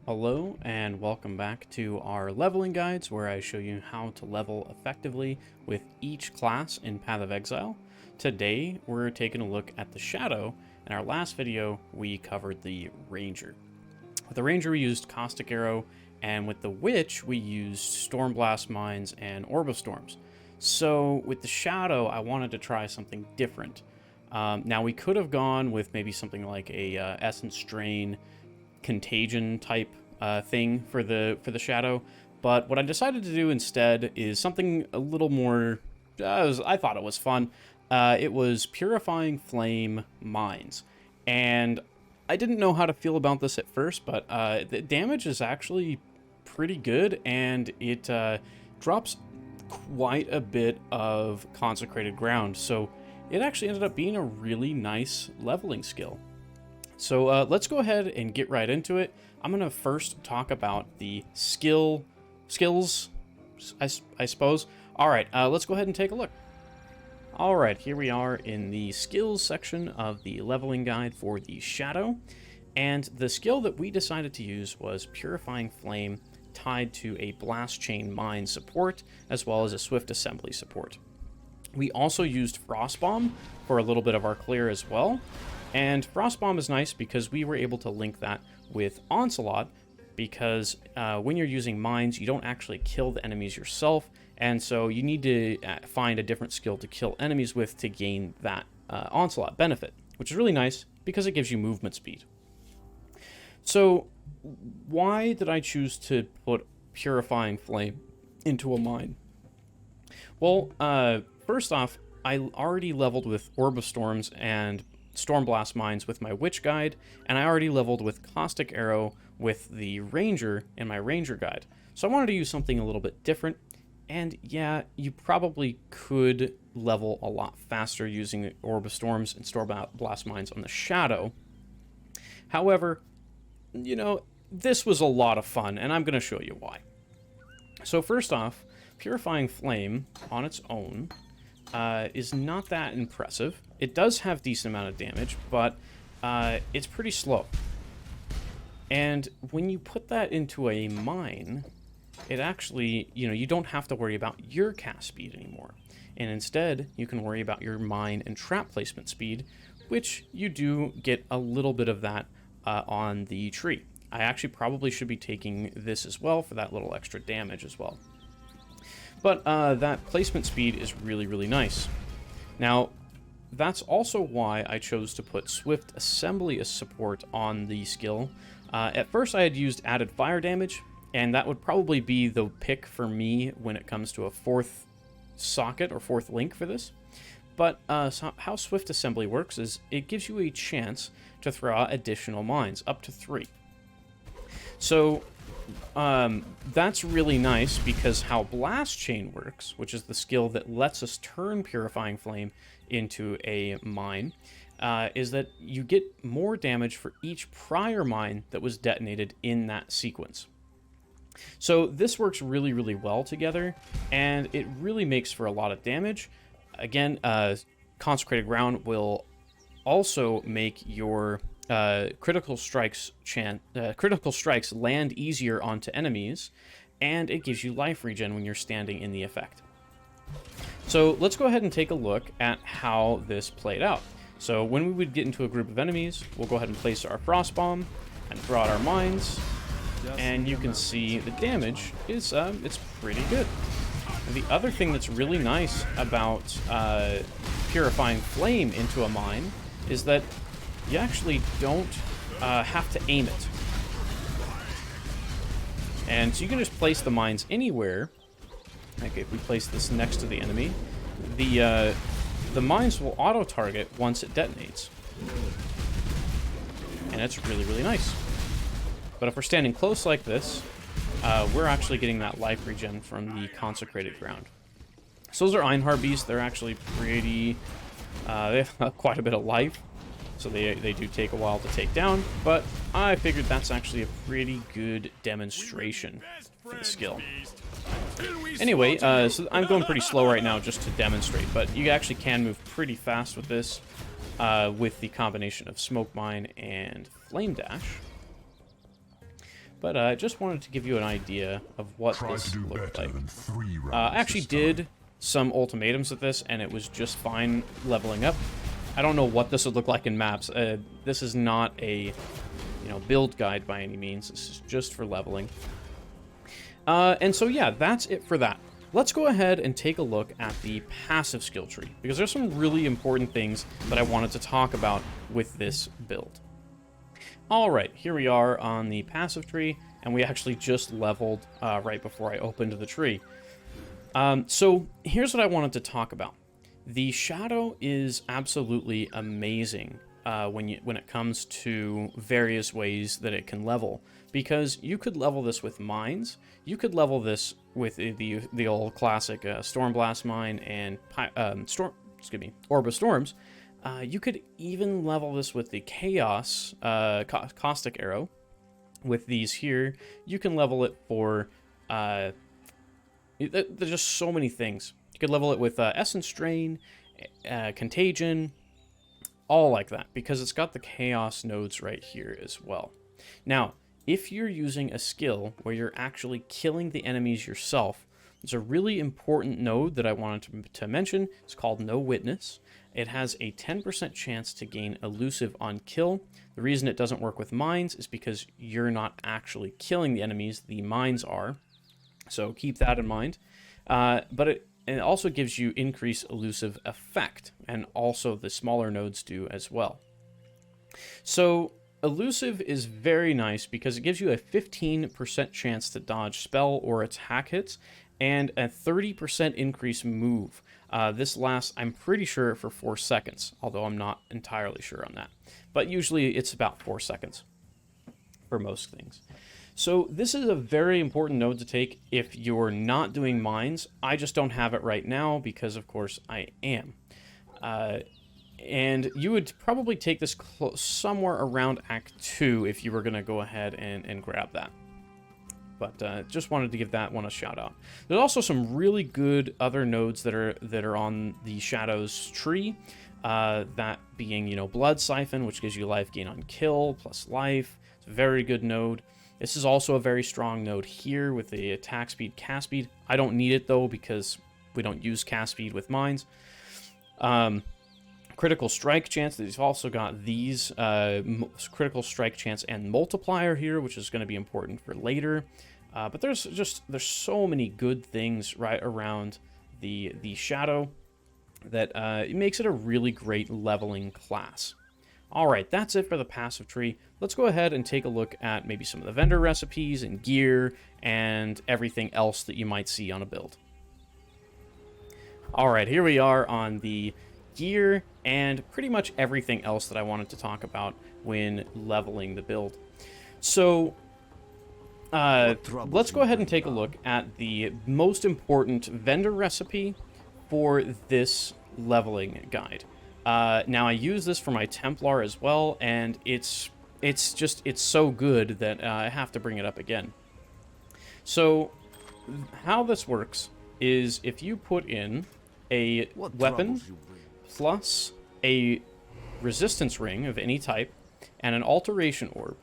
Hello and welcome back to our leveling guides where I show you how to level effectively with each class in Path of Exile. Today we're taking a look at the Shadow. In our last video we covered the Ranger. With the Ranger we used Caustic Arrow, and with the Witch we used Stormblast Mines and Orb of Storms. So with the Shadow I wanted to try something different. Now we could have gone with maybe something like a Essence Drain Contagion type thing for the Shadow, but what I decided to do instead is something a little more I thought it was fun. It was Purifying Flame Mines, and I didn't know how to feel about this at first, but the damage is actually pretty good, and it drops quite a bit of consecrated ground, so it actually ended up being a really nice leveling skill. So let's go ahead and get right into it. I'm going to first talk about the skills, I suppose. All right, let's go ahead and take a look. All right, here we are in the skills section of the leveling guide for the Shadow. And the skill that we decided to use was Purifying Flame, tied to a Blast Chain Mine support, as well as a Swift Assembly support. We also used Frost Bomb for a little bit of our clear as well. And Frost Bomb is nice because we were able to link that with Onslaught, because when you're using mines, you don't actually kill the enemies yourself, and so you need to find a different skill to kill enemies with to gain that Onslaught benefit, which is really nice because it gives you movement speed. So why did I choose to put Purifying Flame into a mine? Well, first off, I already leveled with Orb of Storms and Stormblast Mines with my Witch Guide, and I already leveled with Caustic Arrow with the Ranger in my Ranger Guide. So I wanted to use something a little bit different, and yeah, you probably could level a lot faster using the Orb of Storms and Stormblast Mines on the Shadow. However, you know, this was a lot of fun, and I'm going to show you why. So first off, Purifying Flame on its own is not that impressive. It does have a decent amount of damage, but it's pretty slow. And when you put that into a mine, it actually, you don't have to worry about your cast speed anymore. And instead, you can worry about your mine and trap placement speed, which you do get a little bit of that on the tree. I actually probably should be taking this as well for that little extra damage as well. But that placement speed is really, really nice. Now, that's also why I chose to put Swift Assembly as support on the skill. At first, I had used added fire damage, and that would probably be the pick for me when it comes to a fourth socket or fourth link for this. But so how Swift Assembly works is it gives you a chance to throw out additional mines, up to 3. So that's really nice, because how Blast Chain works, which is the skill that lets us turn Purifying Flame into a mine, is that you get more damage for each prior mine that was detonated in that sequence. So this works really, really well together, and it really makes for a lot of damage. Again, Consecrated Ground will also make your critical strikes land easier onto enemies, and it gives you life regen when you're standing in the effect. So let's go ahead and take a look at how this played out. So when we would get into a group of enemies, we'll go ahead and place our Frost Bomb and throw out our mines, and you can see the damage is it's pretty good. And the other thing that's really nice about Purifying Flame into a mine is that you actually don't have to aim it. And so you can just place the mines anywhere. Like if we place this next to the enemy, the mines will auto-target once it detonates. And it's really, really nice. But if we're standing close like this, we're actually getting that life regen from the Consecrated Ground. So those are Einhar beasts. They're actually pretty... they have quite a bit of life. So they do take a while to take down, but I figured that's actually a pretty good demonstration for the skill. Anyway, so I'm going pretty slow right now just to demonstrate, but you actually can move pretty fast with this, with the combination of Smoke Mine and Flame Dash. But I just wanted to give you an idea of what Try this to do looked better like. than 3 rounds I actually this time. did some ultimatums with this, and it was just fine leveling up. I don't know what this would look like in maps. This is not a, build guide by any means. This is just for leveling. And so yeah, that's it for that. Let's go ahead and take a look at the passive skill tree, because there's some really important things that I wanted to talk about with this build. Alright, here we are on the passive tree, and we actually just leveled right before I opened the tree. So here's what I wanted to talk about. The shadow is absolutely amazing when it comes to various ways that it can level, because you could level this with mines, you could level this with the old classic Stormblast mine and Orb of Storms. You could even level this with the Chaos Caustic Arrow. With these here, you can level it for there's just so many things. You could level it with Essence Drain, Contagion, all like that, because it's got the Chaos nodes right here as well. Now, if you're using a skill where you're actually killing the enemies yourself, there's a really important node that I wanted to mention. It's called No Witness. It has a 10% chance to gain elusive on kill. The reason it doesn't work with mines is because you're not actually killing the enemies, the mines are. So keep that in mind. But it also gives you increased elusive effect, and also the smaller nodes do as well. So elusive is very nice because it gives you a 15% chance to dodge spell or attack hits, and a 30% increase move. This lasts, I'm pretty sure, for 4 seconds, although I'm not entirely sure on that. But usually it's about 4 seconds for most things. So this is a very important node to take if you're not doing mines. I just don't have it right now because, of course, I am. And you would probably take this somewhere around Act 2 if you were going to go ahead and grab that. But just wanted to give that one a shout out. There's also some really good other nodes that are on the Shadows tree. That being, Blood Siphon, which gives you life gain on kill plus life. It's a very good node. This is also a very strong node here with the attack speed, cast speed. I don't need it though because we don't use cast speed with mines. Critical strike chance. They've also got these critical strike chance and multiplier here, which is going to be important for later. But there's so many good things right around the shadow that it makes it a really great leveling class. Alright, that's it for the passive tree. Let's go ahead and take a look at maybe some of the vendor recipes and gear and everything else that you might see on a build. Alright, here we are on the gear and pretty much everything else that I wanted to talk about when leveling the build. So, let's go ahead and take a look at the most important vendor recipe for this leveling guide. Now I use this for my Templar as well, and it's so good that I have to bring it up again. So how this works is if you put in a weapon plus a resistance ring of any type and an alteration orb,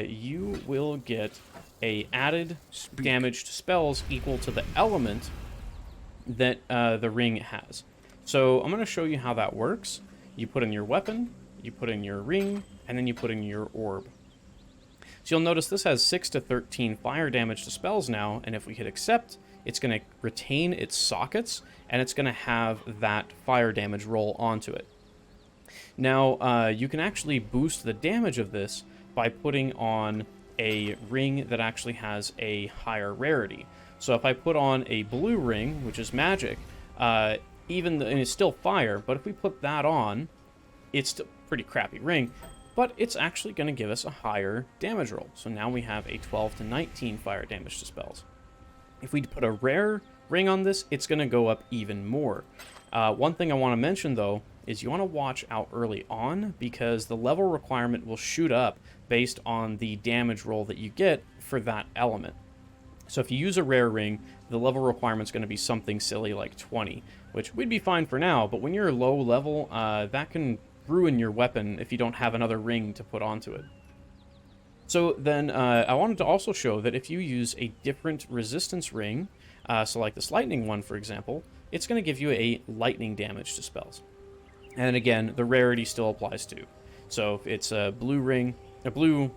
you will get a added damage to spells equal to the element that the ring has. So I'm going to show you how that works. You put in your weapon, you put in your ring, and then you put in your orb. So you'll notice this has 6 to 13 fire damage to spells now, and if we hit accept, it's going to retain its sockets, and it's going to have that fire damage roll onto it. Now, you can actually boost the damage of this by putting on a ring that actually has a higher rarity. So if I put on a blue ring, which is magic, and it's still fire, but if we put that on, it's still a pretty crappy ring, but it's actually going to give us a higher damage roll. So now we have a 12 to 19 fire damage to spells. If we put a rare ring on this, it's going to go up even more. One thing I want to mention, though, is you want to watch out early on, because the level requirement will shoot up based on the damage roll that you get for that element. So if you use a rare ring, the level requirement is going to be something silly like 20, which we'd be fine for now, but when you're low level, that can ruin your weapon if you don't have another ring to put onto it. So then I wanted to also show that if you use a different resistance ring, so like this lightning one, for example, it's going to give you a lightning damage to spells. And again, the rarity still applies too. So if it's a blue ring, a blue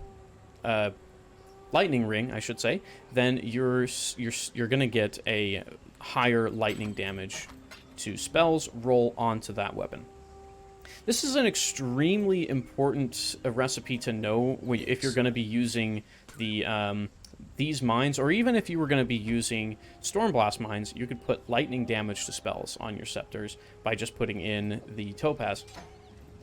lightning ring, I should say, then you're going to get a higher lightning damage to spells roll onto that weapon. This is an extremely important recipe to know if you're going to be using the these mines, or even if you were going to be using Stormblast mines, you could put lightning damage to spells on your scepters by just putting in the topaz.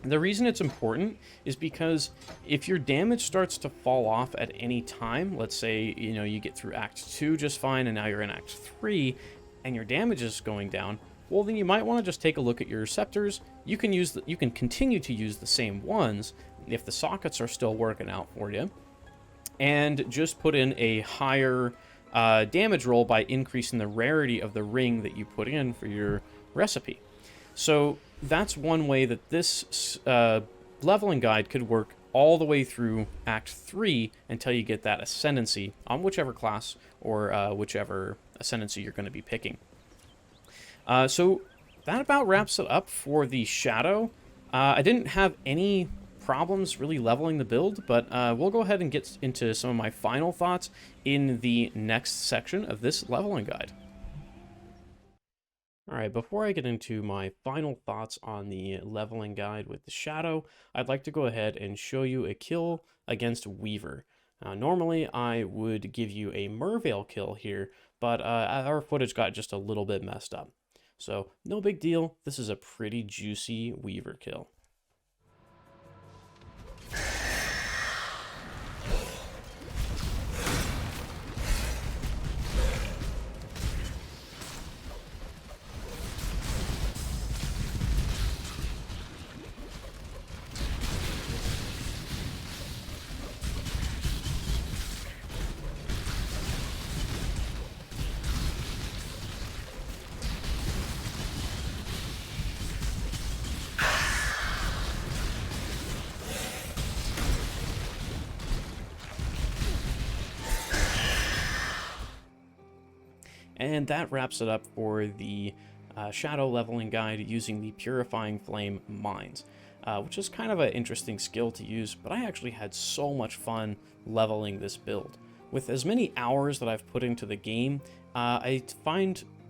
The reason it's important is because if your damage starts to fall off at any time, let's say, you know, you get through Act 2 just fine, and now you're in Act 3, and your damage is going down, well, then you might want to just take a look at your scepters. You can continue to use the same ones if the sockets are still working out for you, and just put in a higher damage roll by increasing the rarity of the ring that you put in for your recipe. So that's one way that this leveling guide could work all the way through Act 3 until you get that ascendancy on whichever class or whichever ascendancy you're going to be picking. So that about wraps it up for the Shadow. I didn't have any problems really leveling the build, but we'll go ahead and get into some of my final thoughts in the next section of this leveling guide. Alright, before I get into my final thoughts on the leveling guide with the Shadow, I'd like to go ahead and show you a kill against Weaver. Normally I would give you a Merveil kill here, but our footage got just a little bit messed up. So, no big deal, this is a pretty juicy Weaver kill. And that wraps it up for the Shadow leveling guide using the Purifying Flame mines, which is kind of an interesting skill to use, but I actually had so much fun leveling this build. With as many hours that I've put into the game, I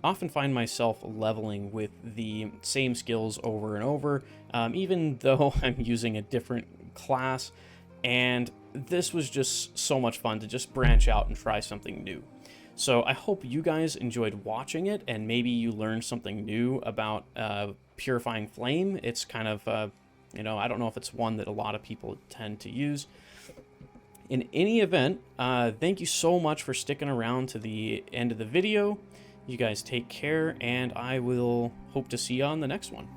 often find myself leveling with the same skills over and over, even though I'm using a different class, and this was just so much fun to just branch out and try something new. So I hope you guys enjoyed watching it, and maybe you learned something new about Purifying Flame. It's kind of, you know, I don't know if it's one that a lot of people tend to use. In any event, thank you so much for sticking around to the end of the video. You guys take care, and I will hope to see you on the next one.